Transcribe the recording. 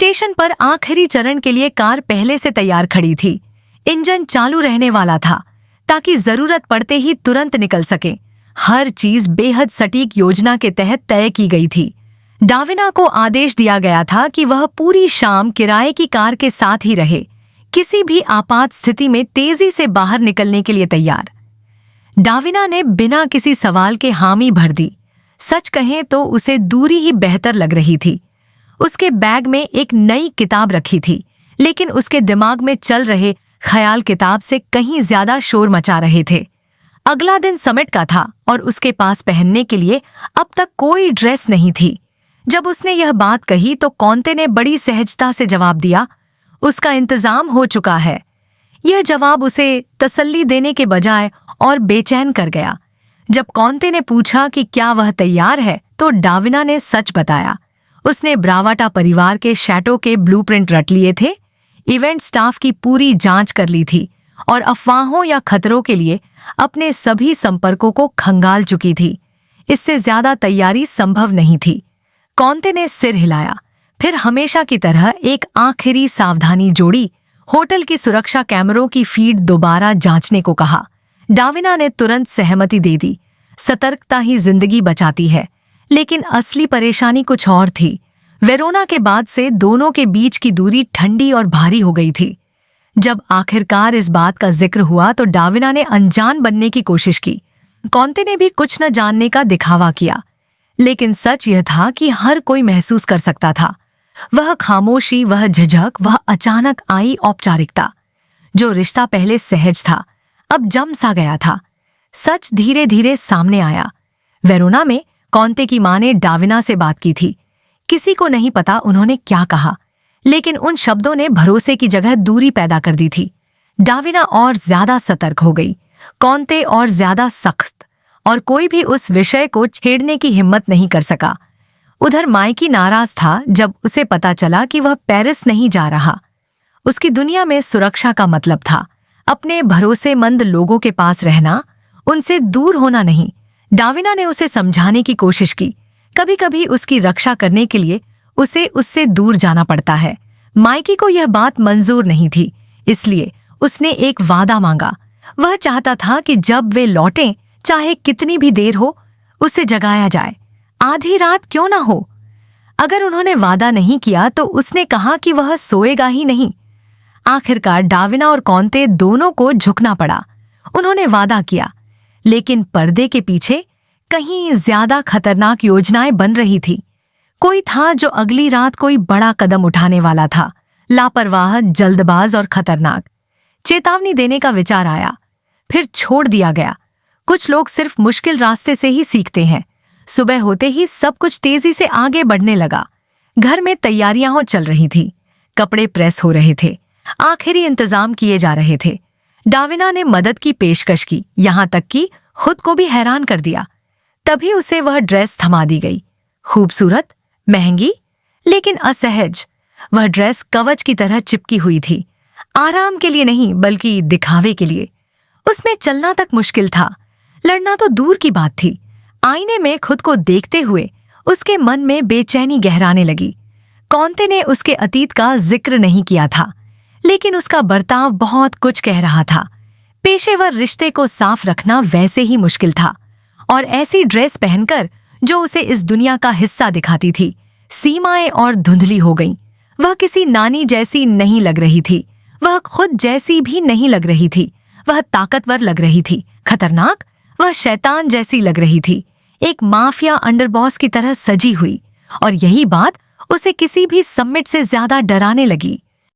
Station पर आखिरी चरण के लिए कार पहले से तैयार खड़ी थी। इंजन चालू रहने वाला था ताकि जरूरत पड़ते ही तुरंत निकल सके। हर चीज बेहद सटीक योजना के तहत तय की गई थी। डाविना को आदेश दिया गया था कि वह पूरी शाम किराए की कार के साथ ही रहे, किसी भी आपात स्थिति में तेजी से बाहर निकलने के लिए तैयार। डाविना ने बिना किसी सवाल के हामी भर दी। सच कहें तो उसे दूरी ही बेहतर लग रही थी। उसके बैग में एक नई किताब रखी थी, लेकिन उसके दिमाग में चल रहे ख्याल किताब से कहीं ज्यादा शोर मचा रहे थे। अगला दिन समिट का था और उसके पास पहनने के लिए अब तक कोई ड्रेस नहीं थी। जब उसने यह बात कही तो कॉन्ते ने बड़ी सहजता से जवाब दिया, उसका इंतजाम हो चुका है। यह जवाब उसे तसल्ली देने के बजाय और बेचैन कर गया। जब कॉन्ते ने पूछा कि क्या वह तैयार है, तो डाविना ने सच बताया। उसने ब्रावाटा परिवार के शैटो के ब्लूप्रिंट रट लिए थे, इवेंट स्टाफ की पूरी जांच कर ली थी और अफवाहों या खतरों के लिए अपने सभी संपर्कों को खंगाल चुकी थी। इससे ज्यादा तैयारी संभव नहीं थी। कॉन्ते ने सिर हिलाया, फिर हमेशा की तरह एक आखिरी सावधानी जोड़ी, होटल की सुरक्षा कैमरों की फीड दोबारा जांचने को कहा। डाविना ने तुरंत सहमति दे दी। सतर्कता ही जिंदगी बचाती है, लेकिन असली परेशानी कुछ और थी। वेरोना के बाद से दोनों के बीच की दूरी ठंडी और भारी हो गई थी। जब आखिरकार इस बात का जिक्र हुआ तो डाविना ने अनजान बनने की कोशिश की। कॉन्ते ने भी कुछ न जानने का दिखावा किया, लेकिन सच यह था कि हर कोई महसूस कर सकता था। वह खामोशी, वह झिझक, वह अचानक आई औपचारिकता। जो रिश्ता पहले सहज था, अब जम सा गया था। सच धीरे धीरे सामने आया। वेरोना में कॉन्ते की मां ने डाविना से बात की थी। किसी को नहीं पता उन्होंने क्या कहा, लेकिन उन शब्दों ने भरोसे की जगह दूरी पैदा कर दी थी। डाविना और ज्यादा सतर्क हो गई, कॉन्ते और ज्यादा सख्त, और कोई भी उस विषय को छेड़ने की हिम्मत नहीं कर सका। उधर माइकी नाराज था जब उसे पता चला कि वह पेरिस नहीं जा रहा। उसकी दुनिया में सुरक्षा का मतलब था अपने भरोसेमंद लोगों के पास रहना, उनसे दूर होना नहीं। डाविना ने उसे समझाने की कोशिश की, कभी कभी उसकी रक्षा करने के लिए उसे उससे दूर जाना पड़ता है। माइकी को यह बात मंजूर नहीं थी, इसलिए उसने एक वादा मांगा। वह चाहता था कि जब वे लौटें, चाहे कितनी भी देर हो, उसे जगाया जाए, आधी रात क्यों ना हो। अगर उन्होंने वादा नहीं किया तो उसने कहा कि वह सोएगा ही नहीं। आखिरकार डाविना और कॉन्ते दोनों को झुकना पड़ा। उन्होंने वादा किया, लेकिन पर्दे के पीछे कहीं ज्यादा खतरनाक योजनाएं बन रही थी। कोई था जो अगली रात कोई बड़ा कदम उठाने वाला था, लापरवाह, जल्दबाज और खतरनाक। चेतावनी देने का विचार आया, फिर छोड़ दिया गया। कुछ लोग सिर्फ मुश्किल रास्ते से ही सीखते हैं। सुबह होते ही सब कुछ तेजी से आगे बढ़ने लगा। घर में तैयारियां चल रही थी, कपड़े प्रेस हो रहे थे, आखिरी इंतजाम किए जा रहे थे। डाविना ने मदद की पेशकश की, यहां तक कि खुद को भी हैरान कर दिया। तभी उसे वह ड्रेस थमा दी गई। खूबसूरत, महंगी, लेकिन असहज। वह ड्रेस कवच की तरह चिपकी हुई थी, आराम के लिए नहीं बल्कि दिखावे के लिए। उसमें चलना तक मुश्किल था, लड़ना तो दूर की बात थी। आईने में खुद को देखते हुए उसके मन में बेचैनी गहराने लगी। कॉन्ते ने उसके अतीत का जिक्र नहीं किया था, लेकिन उसका बर्ताव बहुत कुछ कह रहा था। पेशेवर रिश्ते को साफ रखना वैसे ही मुश्किल था, और ऐसी ड्रेस पहनकर जो उसे इस दुनिया का हिस्सा दिखाती थी, सीमाएं और धुंधली हो गईं। वह किसी नानी जैसी नहीं लग रही थी, वह खुद जैसी भी नहीं लग रही थी। वह ताकतवर लग रही थी, खतरनाक, वह शैतान जैसी लग रही थी, एक माफिया अंडरबॉस की तरह सजी हुई। और यही बात उसे किसी भी समिट से ज्यादा डराने लगी।